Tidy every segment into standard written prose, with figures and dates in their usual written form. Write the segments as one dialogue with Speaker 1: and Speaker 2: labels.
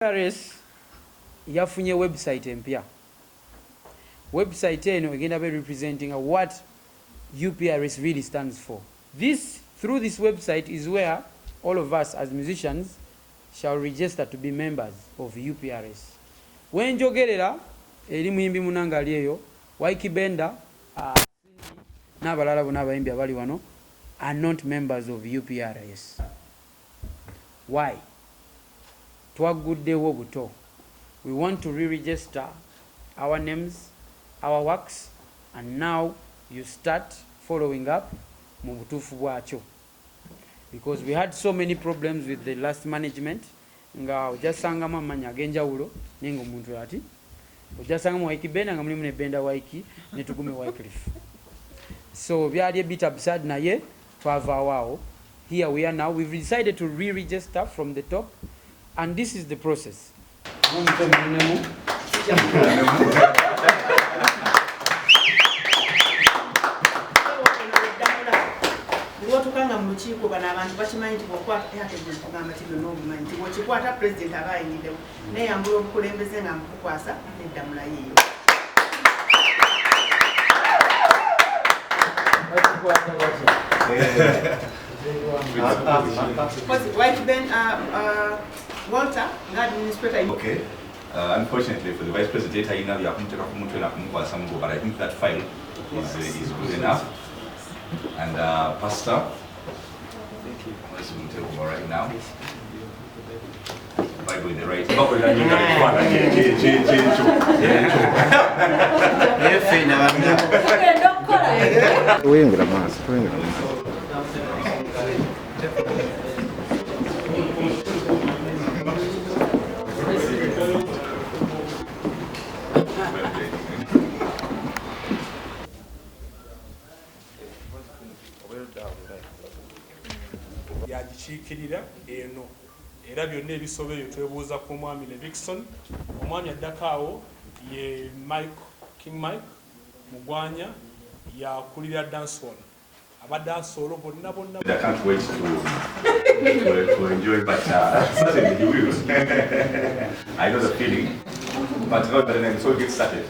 Speaker 1: UPRS yafunye website empya. Website eno egenda be representing what UPRS really stands for. Through this website is where all of us as musicians shall register to be members of UPRS. When jogerera eri muyimbi munangali eyo Waiki Benda n'abalala bonna abayimbi abali wano are not members of UPRS. Why? Twaguddewo buto. We want to re-register our names, our works, and now you start following up mu butuufu bwakyo. Because we had so many problems with the last management nga ojasangamu amanya ag'enjawulo naye ng'omuntu ati ojasangamu Waiki Benda nga mulimu ne Benda Waiki ne Tugume Wycliffe. So byali a bit absurd naye twavaawo. Here we are now. We've decided to re-register from the top, and this is the process.
Speaker 2: Tukanga mu lukiiko bano abantu bakimanyi nti bw'okwata yategeza kugamba kino n'obumanyi nti bw'okikwata pulezidenti aba ayimiriddewo neeyambula obukulembeze nga mukukwasa n'eddamula yiyo. Waiki Benda Walter nga administrator.
Speaker 3: Okay. Unfortunately for the Vice President, but I think that file is good enough. And Pastor, let's take over right now. Bible in the right.
Speaker 4: yagikiikirira eno era byonna ebisobeyo twebuuza ku mwami Levikson. Omwami addako awo ye King Mike Mugwanya yakulira dancehall. Aba dancehall bonna.
Speaker 3: I can't wait to enjoy, but certainly he will. I know the feeling, but not the name. So get started.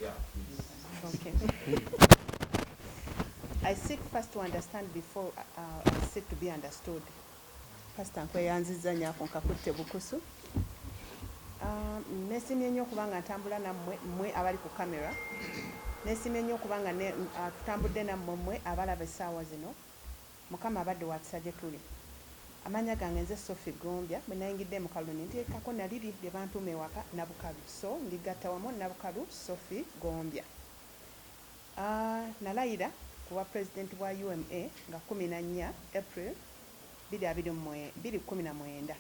Speaker 2: Yeah. Okay. I seek first to understand before I seek to be understood. Pastor nkweyanziza nyaako nkakutte bukusu. Nesimye nnyo okubanga ntambula nammwe mmwe abali ku kamera. Nesimye nnyo okubanga tutambudde nammwe mmwe abalaba essaawa zino. Mukama abadde waakisa gye tuli. Amanya gange nze Sophie Gombya bwe nayingidde mu kaluni nteekako naliri lye bantuuma ewaka Nabukalu. So ndigatta wamu Nabukalu Sophie Gombya. Nalayira kuba president bwa UMA nga 14 April 2019.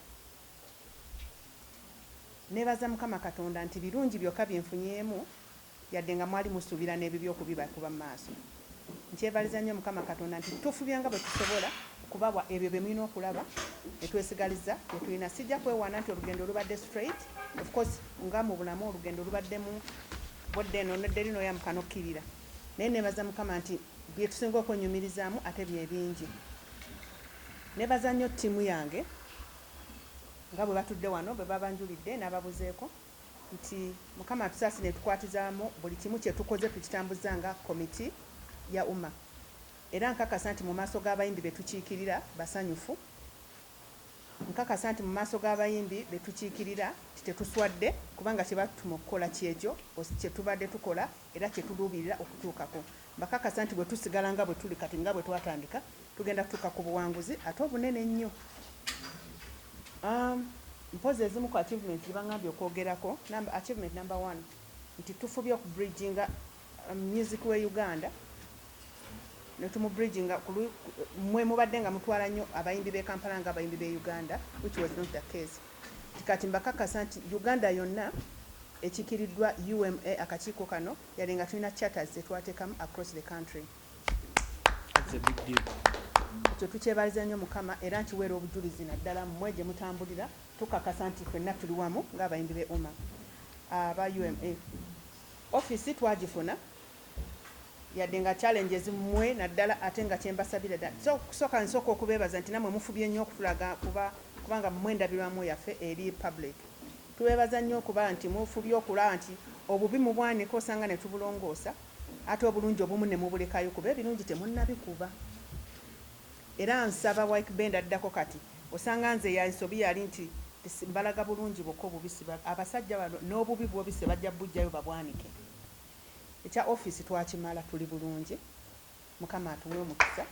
Speaker 2: Nebaza Mukama Katonda nti birungi byokka byenfunyemu yadde nga mwali musuubira n'ebibyo okubiba kuba mu maaso. Nkyebaliza nnyo Mukama Katonda nti tufubyanga bwe tusobola okubabwa ebyo bye mulina okulaba etwesigaliza tetulina. Sijja kwewaana nti olugendo lubadde straight. Of course nga mu bulamu olugendo lubaddemu bodde eno nedde lino yamukanokkirira. Naye nebaza Mukama nti bye tusinga okwenyumirizaamu ate bye bingi. Nebaza nnyo ttiimu yange nga bwe batudde wano bwe babanjulidde n'ababuzeeko nti Mukama tusaasire tukwatizaamu buli kimu kye tukoze tukitambuza nga komiti ya umma. Era nkakasa nti mu maaso g'abayimbi be tukiikirira basanyufu. Nkakasa nti mu maaso g'abayimbi be tukiikirira tetuswadde kubanga kye batuma okukola kyekyo kye tubadde tukola era kye tuluubirira okutuukako. Bakakasa nti bwe tusigala nga bwe tuli kati nga bwe twatandika tugenda kutuuka ku buwanguzi ate obunene nnyo. Mpozi ezimu ku achievement gye bangambye okwogerako. Achievement number 1 nti tufubye okubridginga music we Uganda. Netumubridginga mwe mubadde nga mutwala nnyo abayimbi b'e Kampala nga abayimbi b'e Uganda, which was not the case. Kati mbakakasa nti Uganda yonna ekikiriddwa UMA akakiiko kano yali nga tulina charters zetwateekamu across the country.
Speaker 1: That's a big deal.
Speaker 2: Ekyo tukyebaliza nnyo Mukama era nkiweera obujulizi naddala mmwe gye mutambulira tukakasa nti ffenna tuli wamu ng'abayimbi b'e UMA aba UMA. Office twagifuna yadde nga challenges mmwe naddala ate nga kyembasabira ddala so kusooka nsooka okubeebaza nti nammwe mufubye nnyo okutulaga kubanga mmwe ndabirwamu yaffe eri public tubeebaza nnyo okuba nti mufubye okulaba nti obubi mu bwanika osanga ne tubulongoosa ate obulungi obumu ne mubulekayo kuba ebirungi temunnabikuba era nsaba White Band addako kati osanga nze yansobi yali nti mbalaga bulungi bwokka obubisi abasajja bano n'obubi bwobisi bajja bujjayo babwanike ekya office twakimala tuli bulungi mukama atuwe omukisa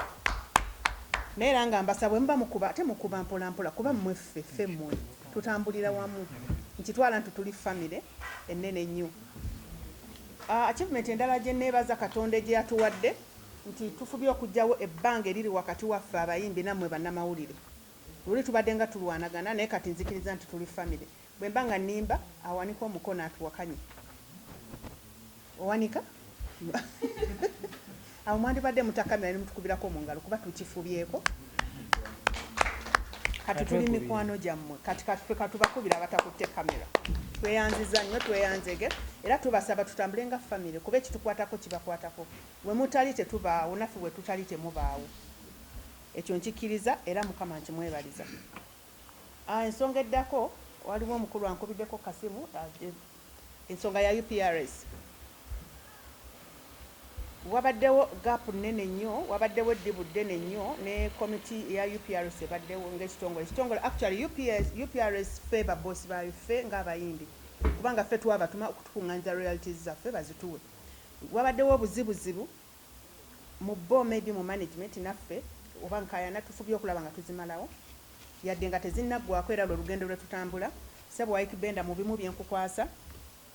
Speaker 2: naye era nga mbasabwe mba mukuba ate mukuba mpolampola kuba mmwe ffe mmwe tutambulira wamu nkitwala nti tuli family ennene nnyo achievement endala gye neebaza Katonda gye yatuwadde nti tufubye okugjawo ebbanga eriri wakati waffe abayimbi nammwe bannamawulire luli tubadde nga tulwanagana naye kati nzikiriza nti tuli family bwe mba nga nnimba awanika omukono atuwakanye owanika awo mwandibadde mutakamera ne mutukubirako mu ngalo kuba tukifubyeko kati tuli mikwano gyammwe kati katubakubira abatakutte kamera tweyanziza nnyo tweyanzege era tubasaba tutambule nga family kuba ekitukwatako kibakwatako we mutali tetubaawo naffe we tutali temubaawo ekyo nkikiriza era mukama nkimwebaliza ensonga eddako waliwo omukulu ankubiddeko kasimu ensonga ya UPRS wabaddewo gap nene nnyo wabaddewo eddibu ddene nnyo ne komiti ya UPRS ebaddewo ng'ekitongole actually UPRS ffe babosi baffe ng'abayimbi kubanga ffe twabatuma okutukuŋŋanyiza royalties zaffe bazituwe wabaddewo obuzibuzibu mu bo maybe mu management naffe oba nkayana tufubye okulaba nga tuzimalawo yadde nga tezinnaggwako era lwe lugendo lwe tutambula sebo White Band mu bimu byenkukwasa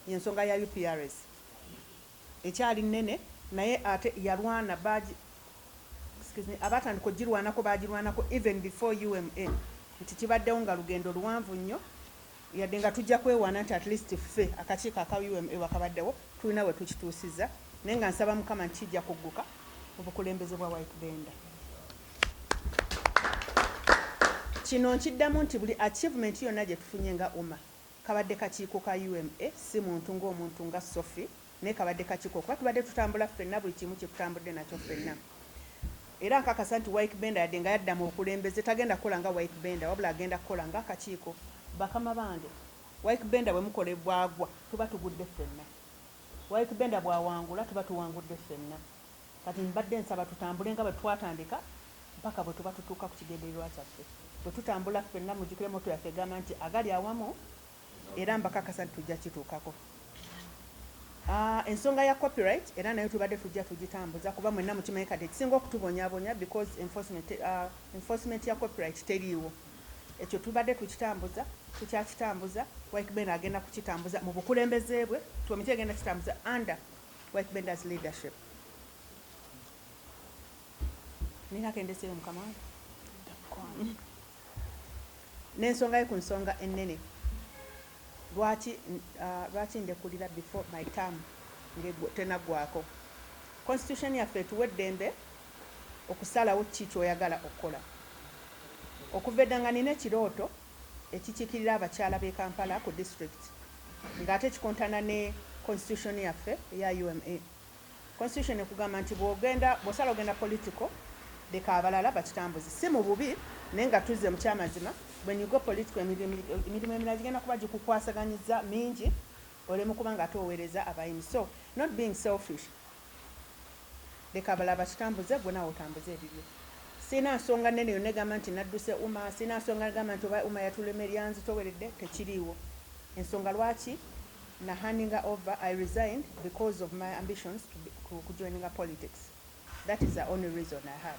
Speaker 2: y'ensonga ya UPRS ekyali nnene naye ate yalwana abatandika ogirwanako bagirwanako even before UMA nti kibaddewo nga lugendo luwanvu nnyo yadde nga tujja kwewaana nti at least ffe akakiiko aka UMA wakabaddewo tulina we tukituusiza naye nga nsaba mukama nti kijja kugguka obukulembeze bwa White Band kino nkiddamu nti buli achievement yonna gye tufunye nga umma kabadde kakiiko ka UMA si muntu ng'omuntu nga Sophie naye kabadde kakiiko kuba tubadde tutambula ffenna buli kimu kye tutambudde nakyo ffenna era nkakasa nti White Band yadde nga yadda mu bukulembeze tagenda kukola nga White Band wabula agenda kukola nga akakiiko bakama bange White Band bwe mukolebwagwa tuba tugudde ffenna White Band bwawangula tuba tuwangudde ffenna kati mbadde nsaba tutambule nga bwe twatandika mpaka bwe tuba tutuuka ku kigendererwa kyaffe bwe tutambula ffenna mujjukire moto yaffe egamba nti agali awamu era mbakakasa nti tujja kituukako ensonga ya copyright era nayo tubadde tujja tugitambuza kuba mwenna mukimanyi kati ekisinga okutubonyabonya because enforcement ya copyright teriiwo ekyo tubadde tukyakitambuza White Band agenda kukitambuza mu bukulembeze bwe komiti egenda kitambuza under White Band's leadership nina kendesere mukama n'ensonga ye ku nsonga ennene lwaki ndekulira before my term tenaggwako constitution yaffe tuwa eddembe okusalawo ki kyoyagala okukola okuva edda nga nina ekirooto ekikiikirira abakyala b'e Kampala ku district ng'ate kikontana ne constitution yaffe eya UMA constitution ekugamba nti bw'osala ogenda political leka abalala bakitambuzi si mu bubi naye nga tuzze mu kyamazima when you go political emirimu emirala gigenda kuba gikukwasaganyiza mingi olemu kuba nga ate oweereza abayimi so not being selfish leka abalala bakitambuze gwe naawe otambuze ebibyo sina nsonga nnene yonna egamba nti nadduse uma sina nsonga egamba nti oba uma yatulema eryanzitoweredde tekiriiwo ensonga lwaki na handing over I resigned because of my ambitions to joining politics. That is the only reason I had.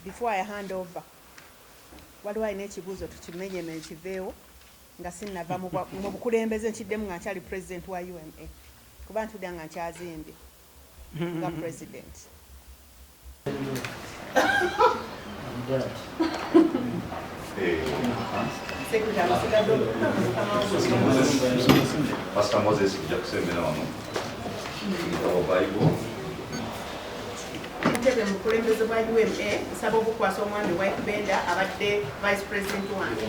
Speaker 2: Before I hand over, waliwo alina ekibuuzo tukimenyeme kiveewo nga sinnava mu bukulembeze nkiddemu nga nkyali president wa UMA kuba ntudde nga nkyazimbye nga president.
Speaker 3: Pastor Moses kujja kusembera wano kitabo Bible
Speaker 2: ntebe mukulembeze bwa UMA nsaba okukwasa omwami White Band abadde vice president wange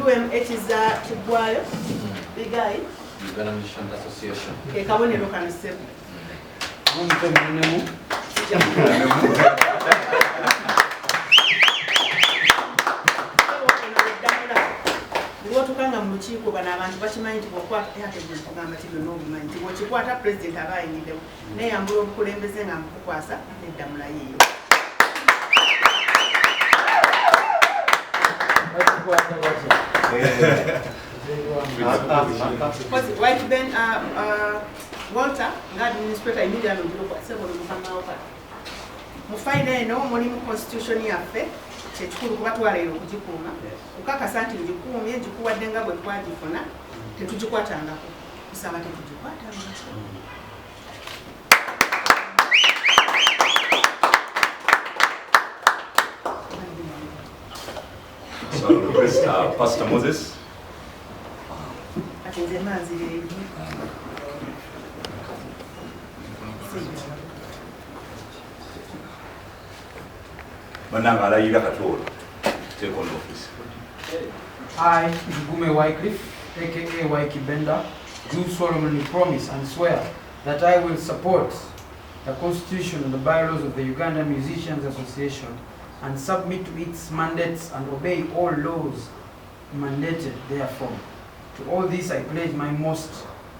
Speaker 2: UMA kiza kigwayo bigayi
Speaker 5: Uganda Mission Association
Speaker 2: kabonero kano sebo Tukanga mu lukiiko bano abantu bakimanyi nti bw'okwatagamba kino n'obumanyi nti bw'okikwata pulezidenti aba ayingiddewo neeyambula obukulembeze nga mbukukwasa n'eddamula yeeyo. White Ben Walter nga administrator immediately ogirokwase buli mukamawo kati mu fayiro eno mulimu constitution yaffe kyekikulu kuba twaleero okugikuuma kukakasa nti ngikuumye ngikuwadde nga bwe twagifuna tetugikwatangako kusaba tetugikwatangako.
Speaker 3: So I'll request Pastor Moses.
Speaker 2: Ati nze manzireeyo.
Speaker 3: Mananga alayira Katoro. Take on office.
Speaker 1: I, Gume Wycliffe, aka Wykie Benda, do solemnly promise and swear that I will support the Constitution and the bylaws of the Uganda Musicians Association and submit to its mandates and obey all laws mandated therefrom. To all this I pledge my most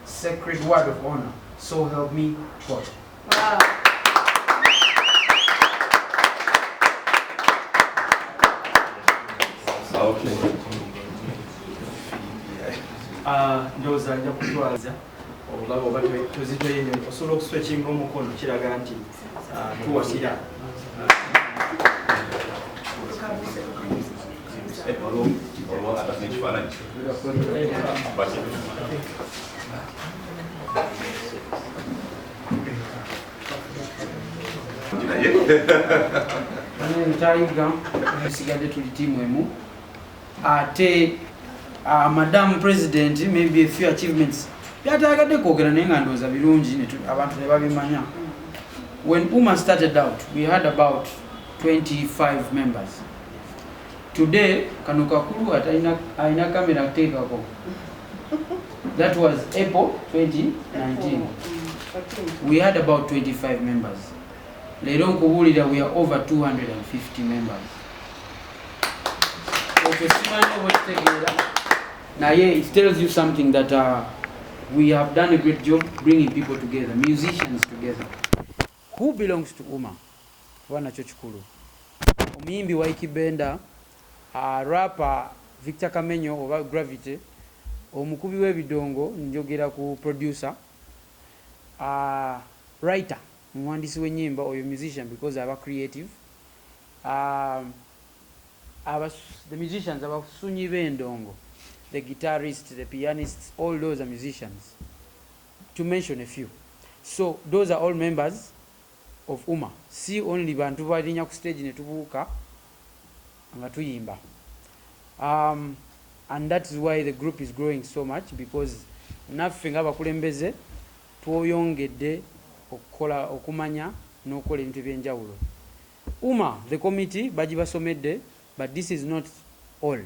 Speaker 1: sacred word of honor. So help me God.
Speaker 2: Wow.
Speaker 3: Okay.
Speaker 5: Ndoza nja kutwaza olaba oba tuzitoyene osobola okuswechinga omukono kiraga nti tuwakira
Speaker 1: Ntayiga tusigadde tuli tiimu emu ate Madam President, maybe a few achievements byatayagadde kwogera naye nga ndowooza birungi abantu ne babimanya. When UMA started out, we had about 25 members. Today, kano kakulu alina kamera kuteekako. That was April 2019. We had about 25 members. Leero nkubuulira we are over 250 members. Okay, simanyi obwekitegeera naye it tells you something that we have done a great job bringing people together, musicians together. Who belongs to UMA? Wanakyo kikulu. Omuyimbi Wykie Benda, rapper Victor Kamenyo oba Gravity, omukubi w'ebidongo njogera ku producer, writer, muwandiisi w'ennyimba oyo musician because aba creative. The musicians, abasunyi b'endongo, the guitarists, the pianists, all those are musicians, to mention a few. So those are all members of UMA. See only bantu balinya ku stage ne tubuuka nga tuyimba. And that is why the group is growing so much, because naffe nga bakulembeze tweyongedde okukola okumanya n'okukola ebintu ebyenjawulo. UMA, the committee, bagibasomedde, but this is not all.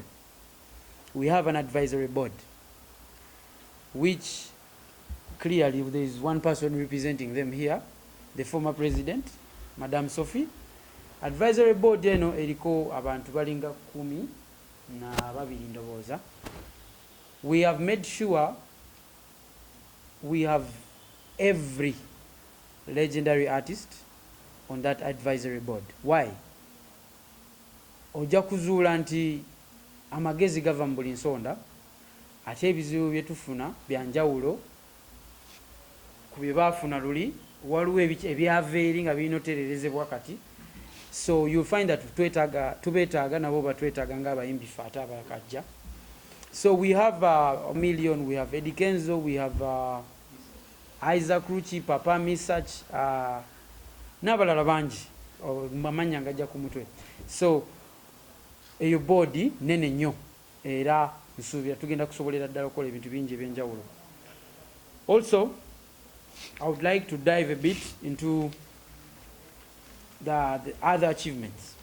Speaker 1: We have an advisory board, which clearly there is one person representing them here, the former president, Madam Sophie. Advisory board eno eriko abantu balinga 10 na babiri ndowooza. We have made sure we have every legendary artist on that advisory board. Why? Ojja kuzuula nti amagezi gava mu buli nsonda ate ebizibu bye tufuna byanjawulo ku bye baafuna luli waliwo ebyava eri nga birinotererezebwa kati. So you'll find that tubeetaaga nabo batwetaaga ng'abayimbi ffe ate abakajja. So we have a million, we have Eddie Kenzo, we have Isaac Ruchi, Papa Misach, n'abalala bangi amanya ngajja ku mutwe. So eyo boodi nene nnyo era nsuubira tugenda kusobolera ddala okukola ebintu bingi ebyenjawulo. Also, I would like to dive a bit into the other achievements.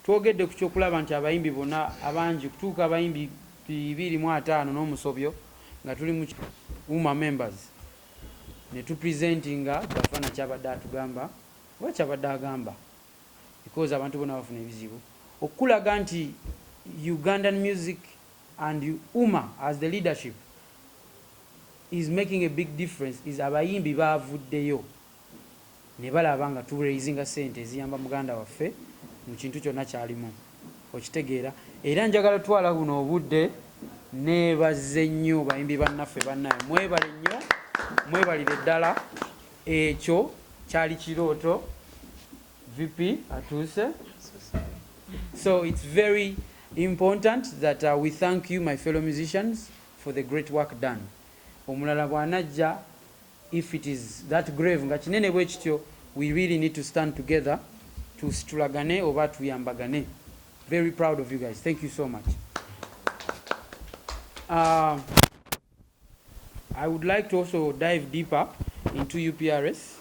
Speaker 1: Twogedde ku kyokulaba nti abayimbi bonna abangi kutuuka abayimbi 205 n'omusobyo nga tuli mu UMA members. ne tupresentinga gavana kyabadde atugamba oba kyabadde agamba because abantu bonna bafuna ebizibu okulaga nti Ugandan music and UMA as the leadership is making a big difference is abayimbi baavuddeyo ne balaba nga turaisinga sente eziyamba muganda waffe mu kintu kyonna kyalimu okitegeera era njagala twala buno obudde nebaze nnyo bayimbi bannaffe bannaye mwebale nnyo mwebalire ddala ekyo kyali kirooto VP atuuse. So it's very important that we thank you, my fellow musicians, for the great work done. Omulala bwanajja, if it is that grave nga kinene bwe kityo, we really need to stand together to stulagane oba tuyambagane. Very proud of you guys. Thank you so much. I would like to also dive deeper into UPRS.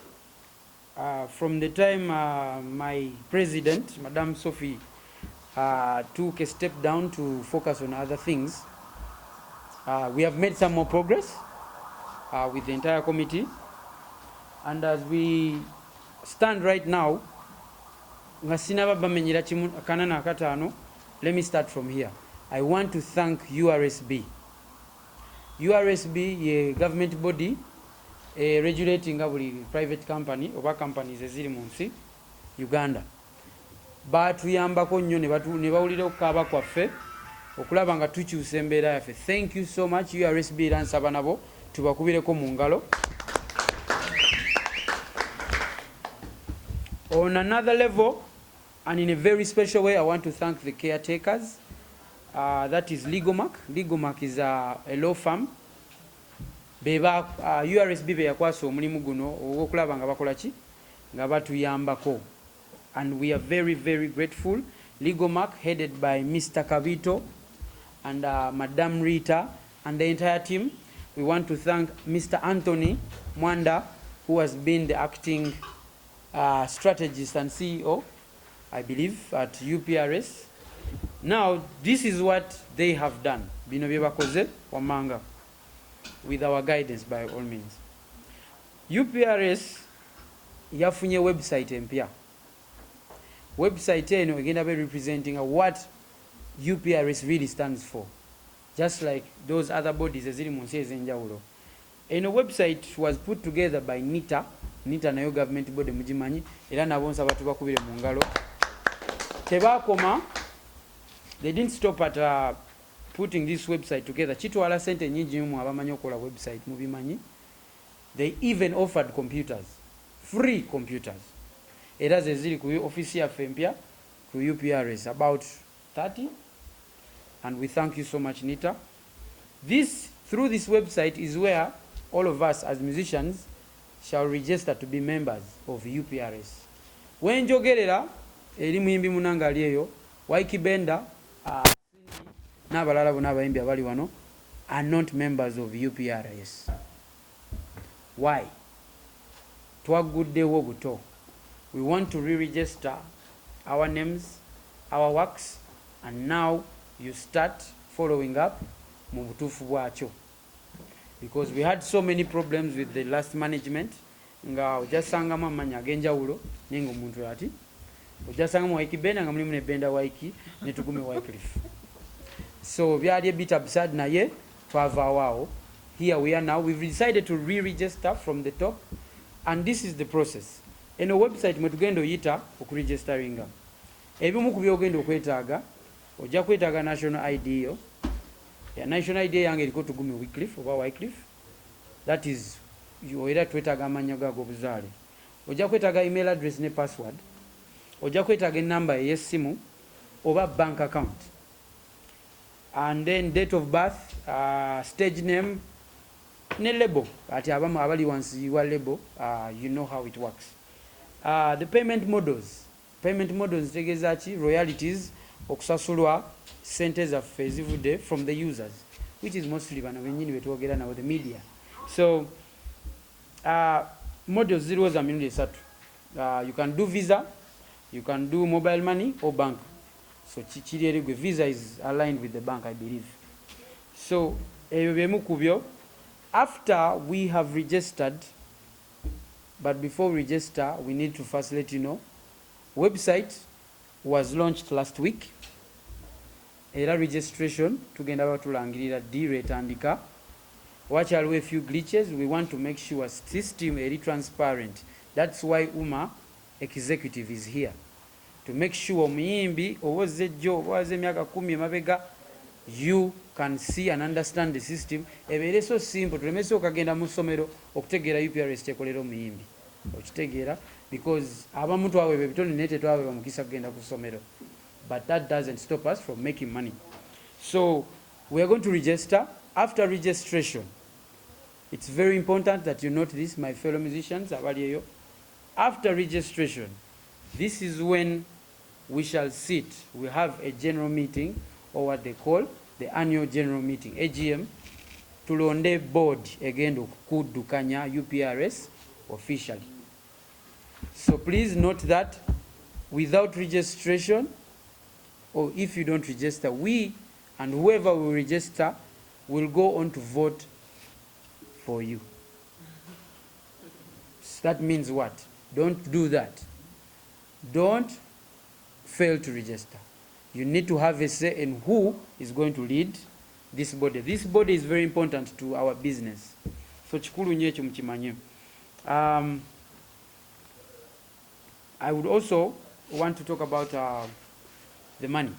Speaker 1: From the time my president, Madame Sophie, took a step down to focus on other things, we have made some more progress with the entire committee. And as we stand right now, let me start from here. I want to thank URSB. URSB, a government body regulating every private company oba companies eziri mu nsi Uganda. Batuyambako nnyo ne bawulira okukaaba kwaffe okulaba nga tukyusa embeera yaffe. Thank you so much URSB era nsaba nabo tubakubireko mu ngalo. On another level and in a very special way, I want to thank the caretakers. That is Legomac. Legomac is a law firm. Beba URSB be yakwasa omulimu guno ogwokulaba nga bakola ki nga batuyambako, and we are very very grateful. Legomac headed by Mr. Kavito and Madam Rita and the entire team. We want to thank Mr. Anthony Mwanda, who has been the acting strategist and CEO, I believe, at UPRS. Now this is what they have done. Bino bye bakoze wamanga with our guidance by all means. UPRS yafunye website empya. Website eno egenda be representing what UPRS really stands for, just like those other bodies eziri mu nsi ez'enjawulo. Eno website was put together by NITA. NITA nayo government body mugimanyi era nabo nsaba tubakubire mu ngalo. Tebakoma, they didn't stop at putting this website together. Chitwala sente nyingi mu abamanyi okola website mubimanyi. They even offered computers, free computers. Era zeziri ku office ya Fempia ku UPRS about 30, and we thank you so much NITA. Through this website is where all of us as musicians shall register to be members of UPRS. When jogerera eri muyimbi munanga ali eyo Waiki Benda n'abalala bonna abayimbi abali wano are not members of UPRS. Why? Twaguddewo buto. We want to re-register our names, our works, and now you start following up mu butuufu bwakyo. Because we had so many problems with the last management, nga ojasangamu amanya ag'enjawulo nenga omuntu ati ojasangamu Waiki Benda nga mulimu ne Benda Waiki ne tugume Wycliffe. So byali a bit absurd naye twavaawo. Here we are now. We've decided to re-register from the top, and this is the process. Eno website mwe tugenda oyita okuregisteringa. Ebimu ku byogenda okwetaaga, ojja kwetaaga national ID yo. Ya national ID yange eriko tugume Wycliffe oba Wycliffe. That is era twetaaga amanya gago obuzaale. Ojja kwetaaga email address ne password. Ojja kwetaaga enamba ey'essimu oba bank account. And then date of birth, stage name, ne label. Ati abamu abali wansi wa label, you know how it works. The payment models. Payment models tegeeza ki royalties okusasulwa sente zaffe ezivudde from the users, which is mostly bano bennyini betwogera nabo, the media. So models ziriwo za mirundi esatu. You can do Visa, you can do mobile money or bank. So kiri erigwe Visa is aligned with the bank, I believe. So ebyo byemu kubyo. After we have registered, but before we register, we need to first let you know. Website was launched last week. Era registration tugenda batulangirira ddi lwetandika. Wakyaliwo a few glitches. We want to make sure system eri transparent. That's why UMA executive is here. To make sure omuyimbi owozejjo owaze emyaka 10 emabega, you can see and understand the system. Ebeere so simple tulemese okagenda mu ssomero okutegeera UPRS kyekolera omuyimbi. Okitegeera because abamu twawe bebitone nete twawe bamukisa kugenda ku ssomero. But that doesn't stop us from making money. So we are going to register. After registration, it's very important that you note this, my fellow musicians. After registration, this is when we shall sit. We have a general meeting, or what they call the annual general meeting, AGM, tulonde board again okukudukanya UPRS officially. So please note that without registration, or if you don't register, we and whoever will register will go on to vote for you. So that means what? Don't do that. Don't fail to register. You need to have a say in who is going to lead this body. This body is very important to our business. So chikulu nnyo ekyo mukimanye. I would also want to talk about the money.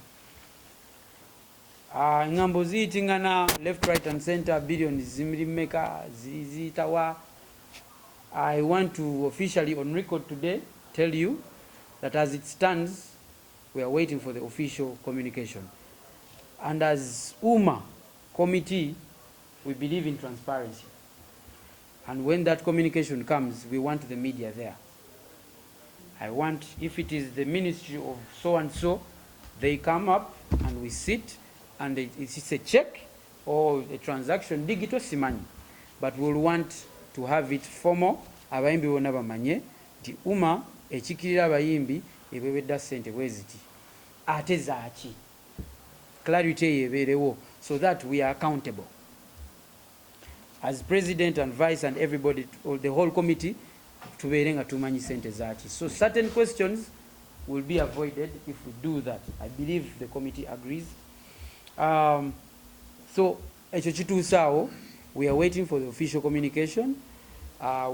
Speaker 1: Ngambo ziyitingana left, right and center, billions zimrimeka zitawa. I want to officially on record today tell you that as it stands, we are waiting for the official communication. And as UMA committee, we believe in transparency. And when that communication comes, we want the media there. I want, if it is the ministry of so and so, they come up and we sit, and it's a check or a transaction, digital simanyi. But we'll want to have it formal. Abayimbi bonna bamanye nti UMA ekikirira abayimbi ebebedda ssente bweziti ate zaaki. Clarity yebeerewo so that we are accountable. As president and vice and everybody, or the whole committee, tubeere nga tumanyi ssente zaaki. So certain questions will be avoided if we do that. I believe the committee agrees. So ekyo kituusaawo, we are waiting for the official communication.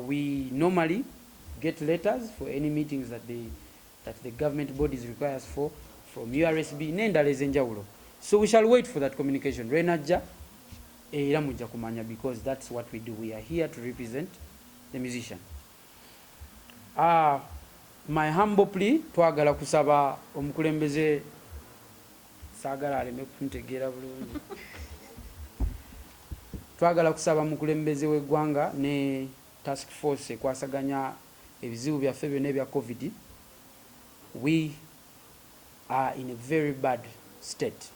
Speaker 1: We normally get letters for any meetings that the government bodies requires for from URSB n'endala ez'enjawulo. So we shall wait for that communication. Renajja era mujja kumanya, because that's what we do. We are here to represent the musician. My humble plea, twagala kusaba omukulembeze saagala aleme kuntegeera bulungi. Twagala kusaba omukulembeze w'eggwanga ne task force ekwasaganya ebizibu byaffe byonna ebya COVID. We are in a very bad state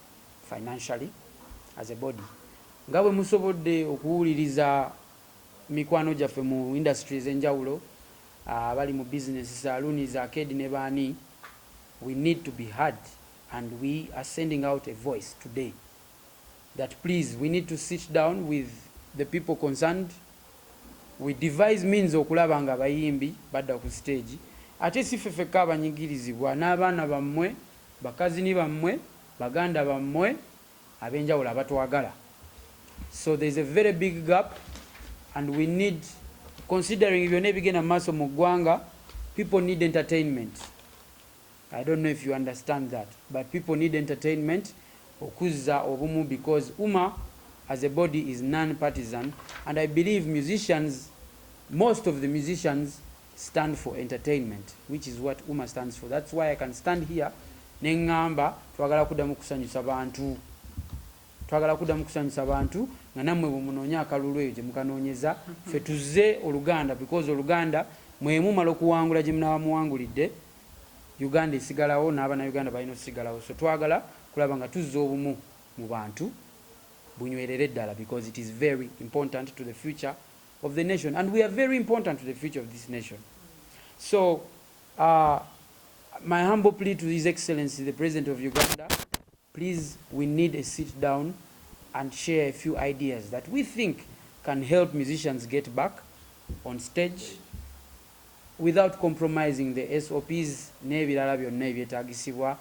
Speaker 1: financially as a body. Nga bwe musobodde okuwuliriza mikwano gyaffe mu industries enjawulo, abali mu business, saloons, arcade ne baani, we need to be heard, and we are sending out a voice today that please, we need to sit down with the people concerned. We devise means okulaba nga abayimbi badda ku stage, ate si ffe fekka abanyigirizibwa n'abaana bammwe, bakazini bammwe, baganda bammwe ab'enjawulo abatwagala. So there is a very big gap, and we need, considering byonna ebigenda mu maaso mu ggwanga, people need entertainment. I don't know if you understand that, but people need entertainment okuzza obumu, because UMA as a body is non-partisan, and I believe musicians, most of the musicians stand for entertainment, which is what UMA stands for. That's why I can stand here nengamba twagala kuddamu kusanyusa bantu, twagala kuddamu kusanyusa bantu nga nammwe bwe munoonya akalulu eyo gye mukanoonyeza, ffe tuzze Oluganda, because Oluganda mwemu mala okuwangula gye munaaba muwangulidde, Uganda esigalawo n'Abannayuganda balina okusigalawo. So twagala kulaba nga tuzza obumu mu bantu bunywerere ddala, because it is very important to the future of the nation, and we are very important to the future of this nation. So my humble plea to His Excellency the President of Uganda, please, we need a sit down and share a few ideas that we think can help musicians get back on stage, without compromising the SOPs n'ebirala byonna ebyetaagisibwa.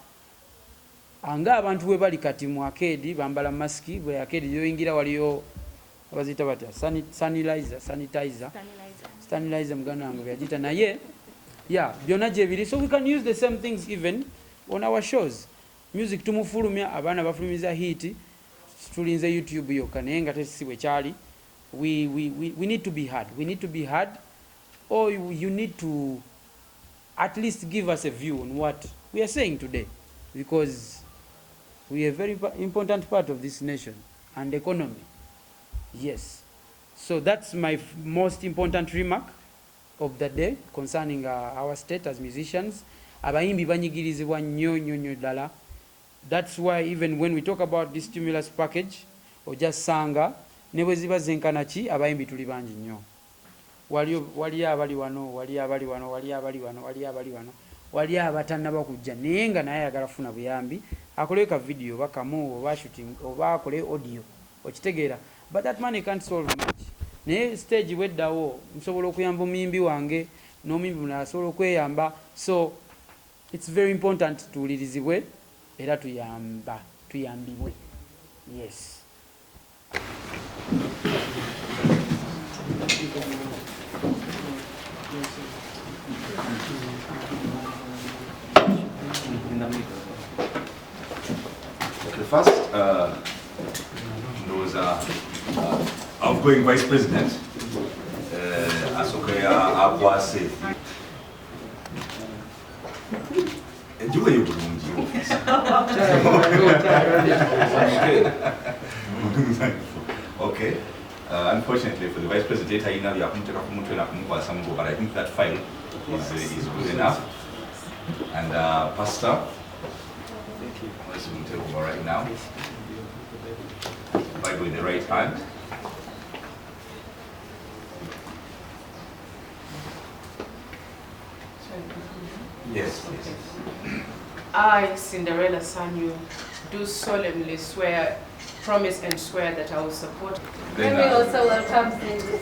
Speaker 1: Anga abantu bwe bali kati mu arcade bambala masiki, bwe arcade yoyingira waliyo abazita batya sanitizer muganda wange byagita naye byonna gye biri, so we can use the same things even on our shows. Music tumufulumya, abaana bafulumiza hit, tulinze YouTube yokka naye nga tesi bwe kyali. We need to be hard, or you need to at least give us a view on what we are saying today, because we are a very important part of this nation and economy. Yes. So that's my most important remark of the day concerning our state as musicians. Abayimbi banyigirizibwa nnyo ddala. That's why even when we talk about this stimulus package, just sanga, ne bwe ziba zenkana ki, abayimbi tuli bangi nnyo. Wali abali wano, abatannaba kujja naye nga naye ayagala funa buyambi, akoleka video bakamu oba shooting oba akole audio, okitegeera. But that money can't solve much. Naye stage weddawo nsobola okuyamba omuyimbi wange n'omuyimbi mulala asobola okweyamba. So it's very important tuwulirizibwe era tuyambibwe. Yes.
Speaker 3: Okay, first, there was outgoing Vice President, Asokaya Akwase. Okay. Unfortunately for the Vice President, but I think that file is good enough. And Pastor, let's take over right now. Bible in the right hand. Yes, please.
Speaker 6: I, Cinderella Sanyu, do solemnly swear, promise and swear that I will support.
Speaker 3: Then,
Speaker 7: Let me also welcome Cindy to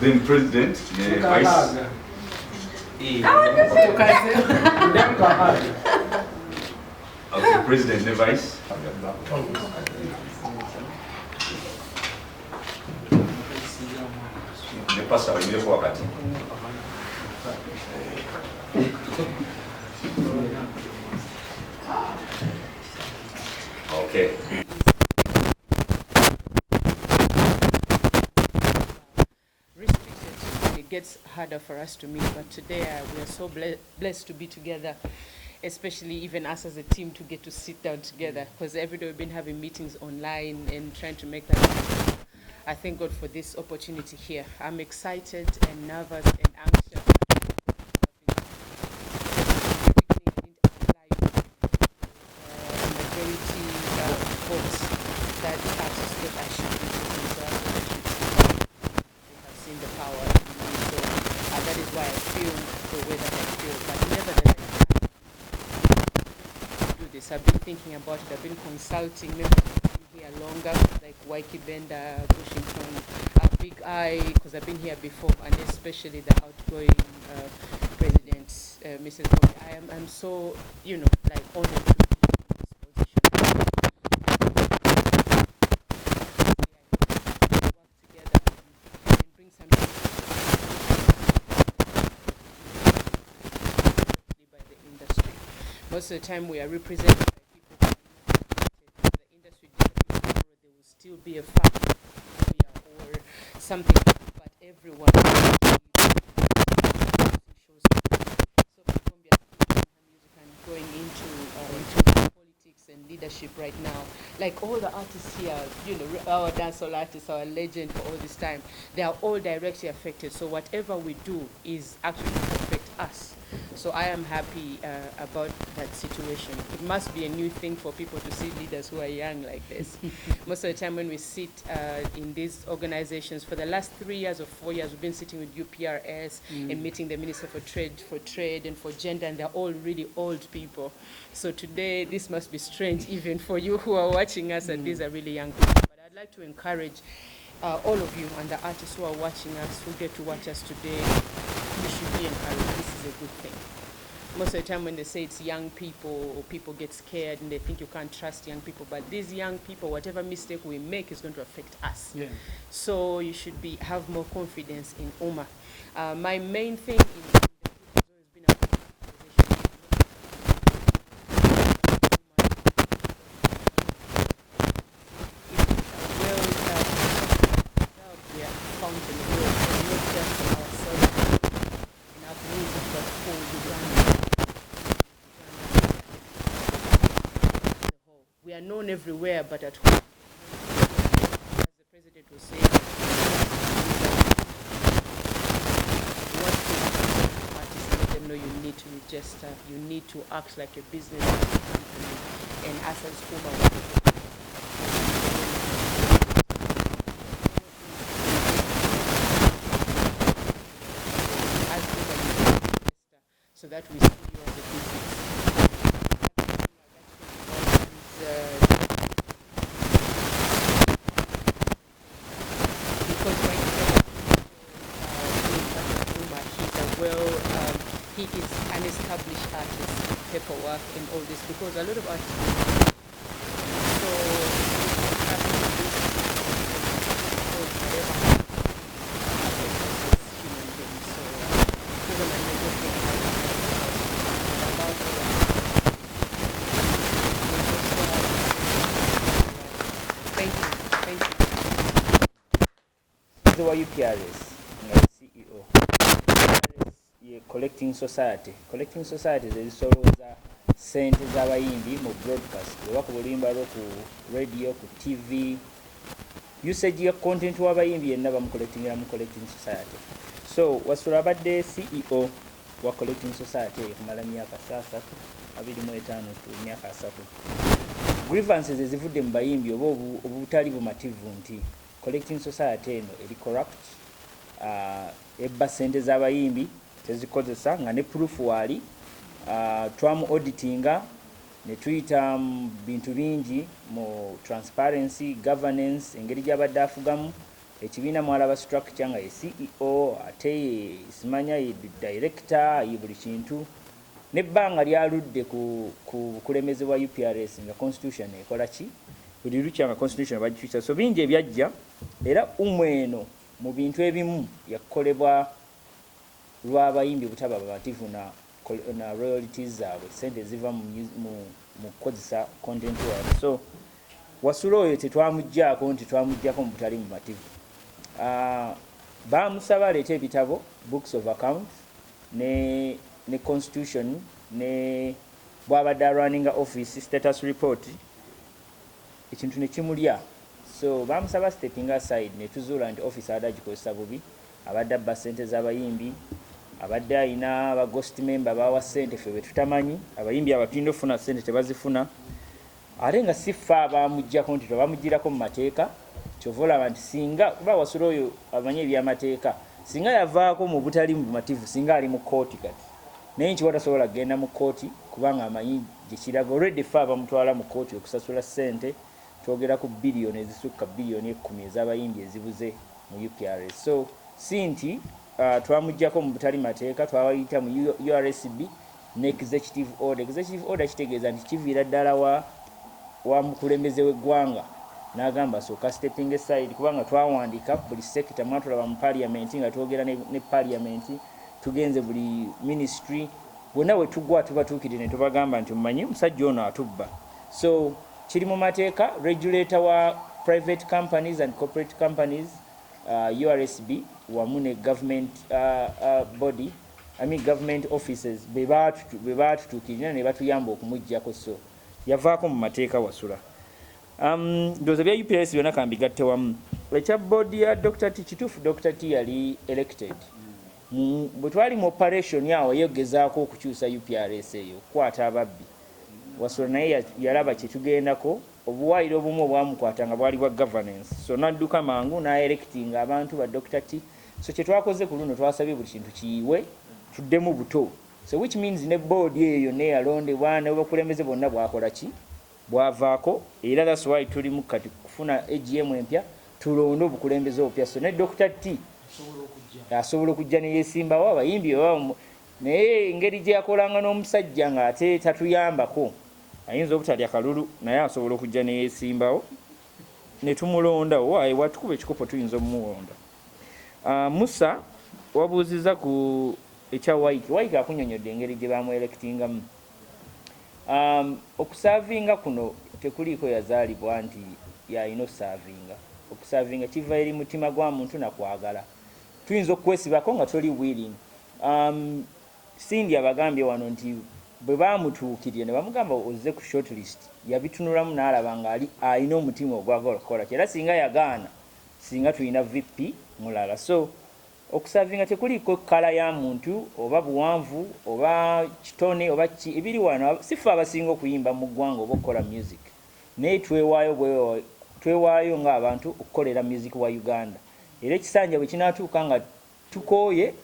Speaker 3: Then President, Vice. Okay, President, the Vice. The Pastor, we need to work at. Okay.
Speaker 6: It gets harder for us to meet, but today we are so blessed to be together, especially even us as a team to get to sit down together, because every day we've been having meetings online and trying to make that happen. I thank God for this opportunity here. I'm excited and nervous and anxious. Majority votes that artists that I should be taking, so I have seen the power in me, so that is why I feel the way that I feel. But nevertheless, I do this. I've been thinking about it. I've been consulting members here longer, like Waiki Bender, Bushington, Big Eye, because I've been here before, and especially the outgoing president, Mrs. Bobby. I'm so, like honored to be in this position. Work together and bring something by the industry. Most of the time we are represented by people who are not the industry disappears tomorrow, there will still be a factor or something, but everyone so Colombia music and going into politics and leadership. leadership right now. Like all the artists here, you know, our dancehall artists, our legend for all this time, they are all directly affected. So whatever we do is actually to affect us. So I am happy about that situation. It must be a new thing for people to see leaders who are young like this. Most of the time when we sit in these organizations, for the last 3 years or 4 years, we've been sitting with UPRS and meeting the Minister for Trade and for Gender, and they're all really old people. So today, this must be strange even for you who are watching us, and these are really young people. But I'd like to encourage all of you and the artists who are watching us, who get to watch us today, you should be encouraged. This is a good thing. Most of the time when they say it's young people, or people get scared and they think you can't trust young people, but these young people, whatever mistake we make is going to affect us.
Speaker 1: Yeah.
Speaker 6: So you should have more confidence in UMA. My main thing in the has always been about we are fountain of wealth, not just ourselves in our community, but for Uganda. We are known everywhere, but at home, as the president was saying, artists, let them know you need to register, you need to act like a business company, and us as UMA. So that we see you as a business. Because right now, he is an established artist with paperwork and all this, because a lot of artists so
Speaker 8: wa UPRS nga CEO ye collecting society zezisolooza sente z'abayimbi mu broadcast oba ku bulimba lwo ku radio ku TV usage ya content w'abayimbi yenna bamucollectingira mu collecting society. So Wasula abadde CEO wa collecting society kumala myaka 25 tu myaka 3. Grievances ezivudde mu bayimbi oba obutali bumativu nti collecting society eno eri corrupt, ebba sente z'abayimbi tezikozesa nga ne proof wali, twamu auditinga ne tuyita bintu bingi mu transparency, governance, engeri gy'abadde afugamu ekibiina mwalaba structure nga ye CEO ate ye simanya ye director ye buli kintu, nebbanga lyaludde ku bukulembeze bwa UPRS nga constitution ekola ki buli lukya nga constitution bagitwisa. So bingi ebyajja era umweno mu bintu ebimu yakolebwa lw'abayimbi butaba babativu na royalties zaabwe, sente ziva mu kukozesa content waabwe. So Wasula oyo tetwamuggyako nti twamuggyako mu butali mu mativu. Bamusaba aleete ebitabo, books of accounts ne constitution ne bw'abadde running office status report, ekintu ne kimulya. So bamusaba stepping aside ne tuzuula nti office adda gikozesa bubi, abadde abba sente z'abayimbi, abadde ayina aba ghost member bawa sente ffe bwe tutamanyi, abayimbi abatunda ofuna sente tebazifuna, ate nga si ffe abamuggyako nti tebamuggyirako mu mateeka. Kyova olaba nti singa kuba Wasula oyo amanyi ebyamateeka, singa yavaako mu butali mu bumativu, singa ali mu kooti kati naye nti watasobola kugenda mu kooti kubanga amanyi gyekiraga. Already ffe abamutwala mu kooti okusasula sente twogera ku biliyoni ezisukka biliyoni 10 ez'abayimbi ezibuze mu UPRS. So si nti twamuggyako mu butali mateeka, twawayita mu URSB ne executive order. Executive order kitegeeza nti kiviira ddala wa mukulembeze w'eggwanga n'agamba sooka stepping aside, kubanga twawandiika buli sector mwatulaba mu parliament nga twogera ne parliament, tugenze buli ministry bonna we tugwa tubatuukirire ne tubagamba nti mumanyi omusajja ono atubba. So kiri mu mateeka. Regulator wa private companies and corporate companies, URSB wamu ne government body, government offices be baatutuukirira ne batuyamba okumuggyako. So yavaako mu mateeka wasula. Ndowooza bya UPS byonna kambigatte wamu. Ekya boodi ya Dr. T kituufu Dr. T yali elected. Bwe twali mu operation awo yegezaako okukyusa UPRS eyo okukwata ababbi. Wasula naye yalaba kye tugendako obuwaayiro obumu obwamukwatanga bwali bwa governance. So n'adduka mangu n'aelectinga abantu ba Dr. T. So kye twakoze ku luno twasabye buli kintu kiyiwe tuddemu buto. So which means ne board eyo ne yalondebwa n'abakulembeze bonna bwakola ki bwavaako era that's why tuli mu kati kufuna AGM empya tulonde obukulembeze obupya. So ne Dr. T asobola okujja ne yeesimbawo abayimbi naye engeri gye yakolanga n'omusajja nga ate tatuyambako ayinza obutalya kalulu naye asobola okujja ne yeesimbawo ne tumulondawo waaye watukuba ekikopo tuyinza omumuwonda. Musa wabuuziza ku ekya Waiki akunyonyodde engeri gye bamuelectingamu. Okusavinga kuno tekuliiko yazaalibwa nti yalina osavinga. Okusavinga kiva eri mutima gwa muntu nakwagala. Tuyinza okwesibako nga toli willing. Sindi abagambye wano nti bwe bamutuukirye ne bamugamba ozze ku shortlist yabitunulamu n'alaba nga alina omutima ogwagala okukola era singa yagaana singa tulina VP mulala. So okusavinga tekuliiko kala ya muntu oba buwanvu oba kitone oba ebiri wano sifa abasinga okuyimba mu ggwanga oba okukola music naye twewaayo ng'abantu okukolera music wa Uganda era ekisanja bwe kinaatuuka nga tukooye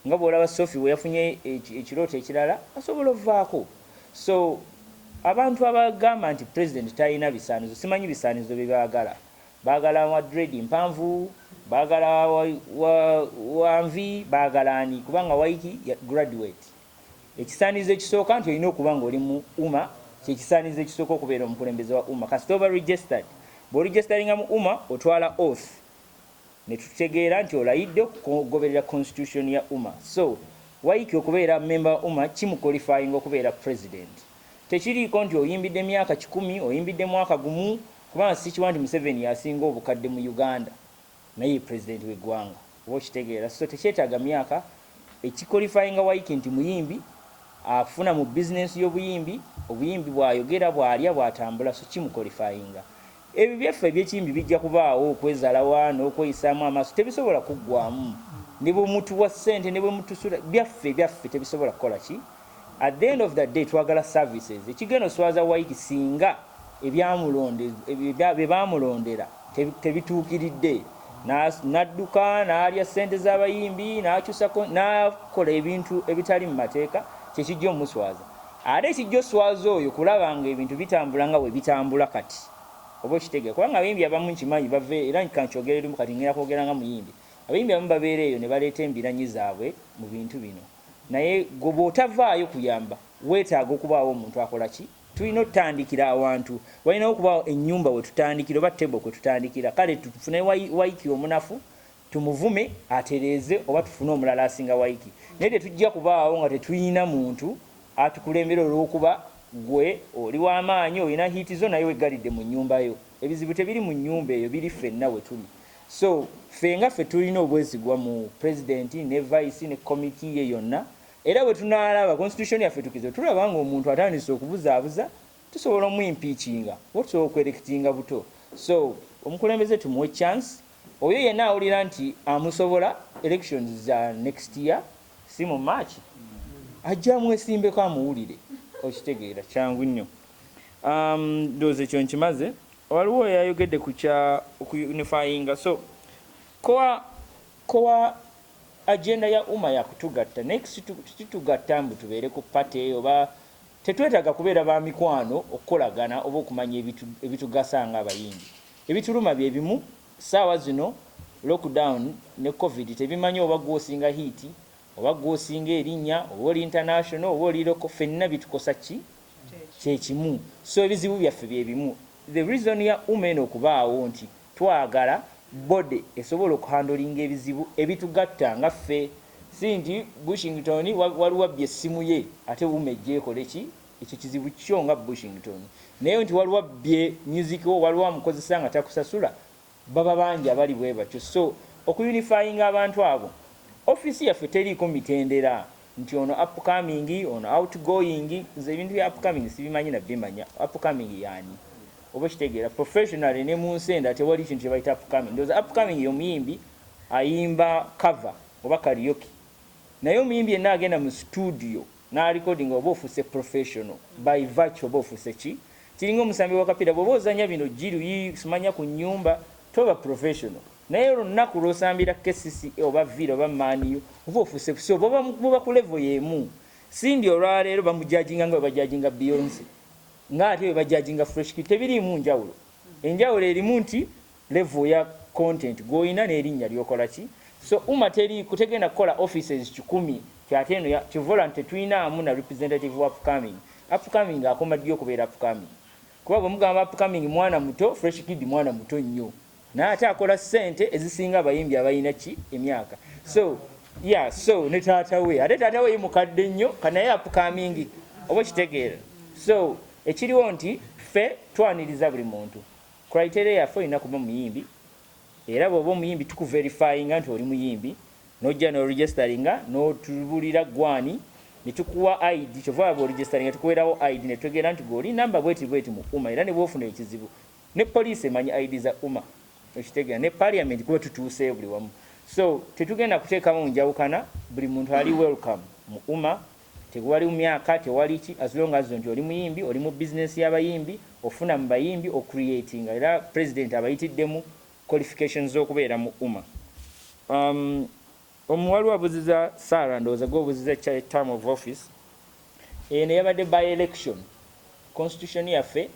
Speaker 8: nga bw'olaba Sophie we yafunye ekirooto ekirala asobola ovaako. So abantu abagamba nti president talina bisaanizo simanyi bisaanizo bye baagala wa dread mpanvu baagala wanvi baagala ani kubanga Waiki graduate. Ekisaanizo ekisooka nti olina okuba nga oli mu UMA kyekisaanizo ekisooka okubeera omukulembeze wa UMA. Kasita oba registered bw'oregisteringa mu UMA otwala oath ne tutegeera nti olayidde okugoberera constitution ya UMA. So Waiki okubeera member wa UMA kimuqualifying okubeera president. Tekiriiko nti oyimbidde myaka 10 oyimbidde mwaka gumu kubanga sikiwa nti Museveni yasinga obukadde mu Uganda naye president w'eggwanga oba okitegeera. So tekyetaaga myaka ekiqualifying Waiki nti muyimbi afuna mu business y'obuyimbi obuyimbi bw'ayogera bw'alya bw'atambula so kimuqualifyinga. Ebyo byaffe eby'ekimbi bijja kubaawo okwezaala wano okweyisaamu amaaso tebisobola kuggwamu ne bwe mutuwa ssente ne bwe mutusula byaffe tebisobola kukola ki. At the end of the day twagala services. Ekigenda oswaza Waiki singa bye baamulondera tebituukiridde n'adduka n'alya ssente z'abayimbi n'akyusako n'akola ebintu ebitali mu mateeka kyekijja omuswaza. Ate ekijja oswaza oyo kulaba nga ebintu bitambula nga bwe bitambula kati oba okitegeera kubanga abayimbi abamu nkimanyi bave era nkankyogera erimu kati ngenda kwogera nga muyimbi abayimbi abamu babeera eyo ne baleeta embiranyi zaabwe mu bintu bino naye gwe bw'otavaayo kuyamba weetaaga okubaawo omuntu akola ki. Tulina otutandikira awantu walinawo okubaawo ennyumba we tutandikira oba tebo kwe tutandikira kale tufune Waiki omunafu tumuvume atereeze oba tufune omulala asinga Waiki naye tetujja kubaawo nga tetulina muntu atukulembera olw'okuba gwe oli w'amaanyi olina hiiti zo naye weggalidde mu nnyumba yo. Ebizibu tebiri mu nnyumba eyo biri ffenna we tuli. So ffe nga ffe tulina obwesigwa mu president ne vice ne committee ye yonna era bwe tunaalaba constitution yaffe tukize tulaba nga omuntu atandise okubuzaabuza tusobola omuyimpiikinga oba tusobola okwerekitinga buto. So omukulembeze tumuwe chance oyo yenna awulira nti amusobola elections za next year si mu March ajja amwesimbeko amuwulire okitegeera kyangu nnyo. Ndowooza ekyo nkimaze. Waliwo yayogedde ku kya okunifyinga. So kowa agenda ya UMA ya kutugatta next tutugatta mbu tubeere ku party oba tetwetaaga kubeera ba mikwano okukolagana oba okumanya ebitugasa nga abayimbi. Ebituluma bye bimu saawa zino lockdown ne covid tebimanyi oba gwosinga hiiti oba gwosinga erinnya oba oli international oba oli loko ffenna bitukosa ki kyekimu. So ebizibu byaffe bye bimu. The reason ya UMA eno okubaawo nti twagala bode esobola okuhandolinga ebizibu ebitugatta nga ffe si nti Bushington waliwo abbye essimu ye ate UMA ejjeekole ki ekyo kizibu kyo nga Bushington naye nti waliwo abbye music wo waliwo amukozesa nga takusasula baba bangi abali bwe batyo. So okuyunifyinga abantu abo ofisi yaffe teriiko mitendera nti ono upcoming ono outgoing nze ebintu bya upcoming sibimanyi nabbimanya upcoming yani oba kitegeera professionally ne mu nsenda tewali kintu kye bayita upcoming ndowooza upcoming y'omuyimbi ayimba cover oba karaoke naye omuyimbi yenna agenda mu studio n'arecording oba ofuse professional by virtue oba ofuse ki kiringa omusambi wakapiira bw'oba ozanya bino giruyi simanya ku nnyumba toba professional naye olunaku lw'osambira KCCA oba vira oba maniyo oba ofuse kusi oba muba ku level y'emu sindi olwaleero bamujajinga nga bajajinga Beyonce ng'ate bwe bajajinga Fresh Kid tebiriimu njawulo enjawulo erimu nti level ya content goyina n'erinnya lyokola ki so teri kutegenda kukola offices 10 kyate eno ya kivolante twinaamu na representative wa upcoming akoma ddyo okubeera upcoming kuba bwe mugamba upcoming mwana muto Fresh Kid mwana muto nnyo n'ate akola ssente ezisinga abayimbi abalina ki emyaka so ne taata we ate taata we mukadde nnyo kanaye upcoming oba kitegeera so ekiriwo nti ffe twaniriza buli muntu criteria yaffe olina kuba muyimbi era bw'oba omuyimbi tukuverifyinga nti oli muyimbi nojja n'oregisteringa n'otubulira gwani ne tukuwa ID kyova bw'oregisteringa tukuweerawo ID ne tutegeera nti gw'oli namba bweti mu UMA era ne bw'ofuna ekizibu ne poliisi emanyi ID za UMA okitegeera ne parliament kuba tutuuse buli wamu so tetugenda kuteekamu njawukana buli muntu ali welcome mu UMA tewali myaka tewali ki as long as nti oli muyimbi oli mu business y'abayimbi ofuna mu bayimbi ocreating era president abayitiddemu qualifications z'okubeera mu UMA omuwali wabuziza Sarah ndowooza gwobuziza term of office eno yabadde by election constitution yaffe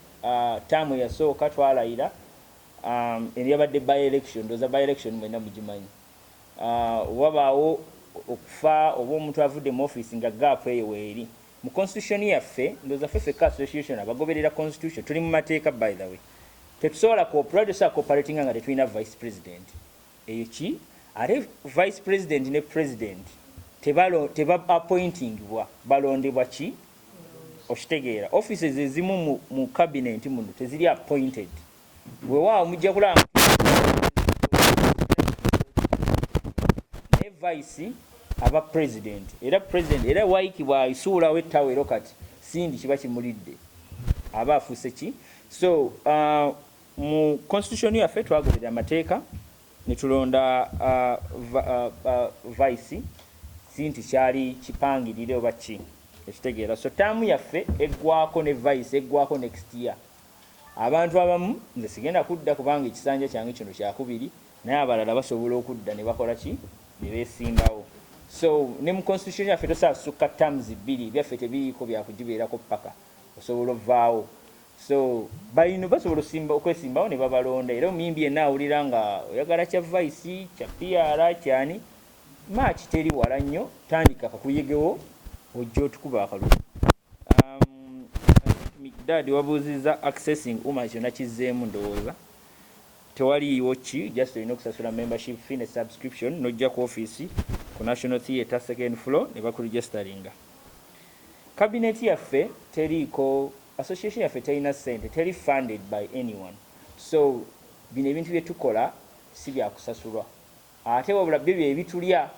Speaker 8: term yasooka twalayira eno yabadde by election ndowooza by election mwena mugimanyi wabaawo okufa oba omuntu avudde mu office nga gap eyo weeri mu constitution yaffe ndowooza FEFECA association abagoberera constitution tuli mu mateeka by the way tetusobola cooperating nga tetulina vice president eyo ki ate vice president ne president teba appointingibwa balondebwa ki okitegeera offices ezimu mu cabinet muno teziri appointed bwewaawo mujja kulaba ne vice aba president era waiki bw'ayisuulawo ettawero kati sindi kiba kimulidde aba afuuse ki so mu constitution yaffe twagoberera amateeka ne tulonda vice sinti kyali kipangirire oba ki ekitegeera so taamu yaffe eggwako ne vice eggwako next year abantu abamu nze sigenda kudda kubanga ekisanja kyange kino kyakubiri naye abalala basobola okudda ne bakola ki ne beesimbawo so ne mu constitution yaffe tosaasukka terms 2 byaffe tebiriiko byakugibeerako paka osobola ovaawo so balino basobola okwesimbawo ne babalonda era omuyimbi yenna awulira nga oyagala kya vice kya PR kyani maaki teri wala nnyo tandika kakuyegewo ojja otukuba akalulu Mikdadi wabuuzizza accessing UMA kyonna kizzeemu ndowooza tewaliiwo ki just olina okusasula membership fee ne subscription nojja ku office ku National Theatre second floor ne bakuregisteringa cabinet yaffe teriiko association yaffe terina ssente teri funded by anyone so bino ebintu bye tukola si byakusasulwa ate wabula byo bye ebitulya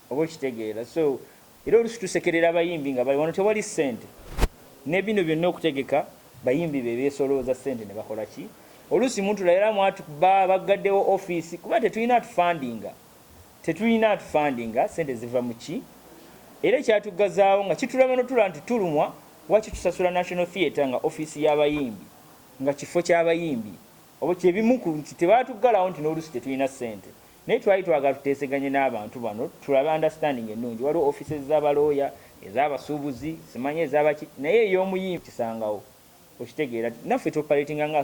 Speaker 8: oba okitegeera so era olusi tusekerera abayimbi nga bali wano tewali ssente ne bino byonna okutegeka bayimbi be beesolooza ssente ne bakola ki olusi muntu layera mwatukuba baggaddewo office kuba tetulina atufundinga ssente ziva mu ki era ekyatugazaawo nga kitulaba notula nti tulumwa waki tusasula National Theatre nga office y'abayimbi nga kifo ky'abayimbi oba kyebimu nti tebaatuggalawo nti n'olusi tetulina ssente naye twali twagala tuteeseganye n'abantu bano tulabe understanding ennungi waliwo offices z'abalooya ez'abasuubuzi simanye ez'abaki naye ey'omuyimbi kisangawo okitegeera naffe tuoperatinga nga